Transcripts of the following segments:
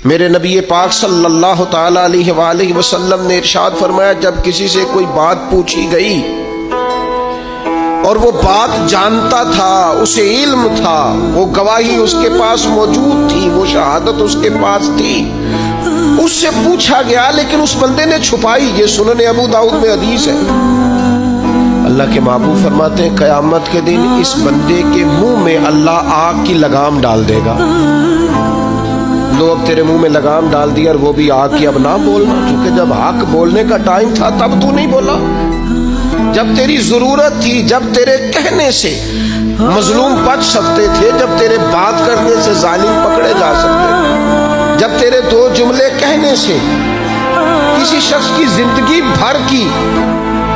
میرے نبی پاک صلی اللہ تعالی علیہ وآلہ وسلم نے ارشاد فرمایا، جب کسی سے کوئی بات پوچھی گئی اور وہ بات جانتا تھا، اسے علم تھا، وہ گواہی اس کے پاس موجود تھی، وہ شہادت اس کے پاس تھی، اس سے پوچھا گیا لیکن اس بندے نے چھپائی، یہ سنن ابو داؤد میں حدیث ہے، اللہ کے محبوب فرماتے ہیں قیامت کے دن اس بندے کے منہ میں اللہ آگ کی لگام ڈال دے گا۔ لو اب تیرے منہ میں لگام ڈال دی اور وہ بھی آگ کی، اب نہ بولنا، کیونکہ جب حق بولنے کا ٹائم تھا تب تو نہیں بولا، جب تیری ضرورت تھی، جب تیرے کہنے سے مظلوم بچ سکتے تھے، جب تیرے بات کرنے سے ظالم پکڑے جا سکتے تھے، جب تیرے دو جملے کہنے سے کسی شخص کی زندگی بھر کی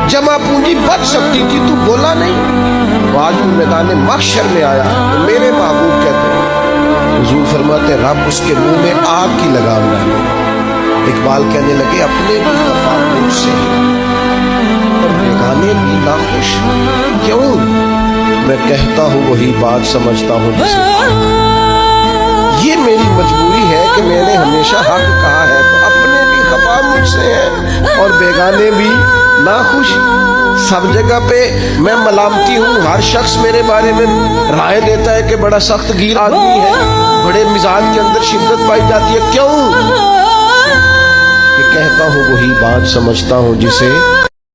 جمع پونجی بچ سکتی تھی، تو بولا نہیں۔ آج وہ میدان محشر میں آیا تو میرے محبوب کہتے ہیں، حضور فرماتے ہیں رب اس کے منہ میں آگ کی لگام ڈالے۔ اقبال کہنے لگے اپنے بھی خفا مجھ سے اور بیگانے بھی ناخوش کیوں؟ میں کہتا ہوں وہی بات سمجھتا ہوں جسے یہ میری مجبوری ہے کہ میں نے ہمیشہ حق کہا ہے، تو اپنے بھی خفا مجھ سے ہے اور بیگانے بھی ناخوش۔ سب جگہ پہ میں ملامتی ہوں، ہر شخص میرے بارے میں رائے دیتا ہے کہ بڑا سخت گیر آدمی ہے، بڑے مزاج کے اندر شدت پائی جاتی ہے، کیوں؟ کہ کہتا ہوں وہی بات سمجھتا ہوں جسے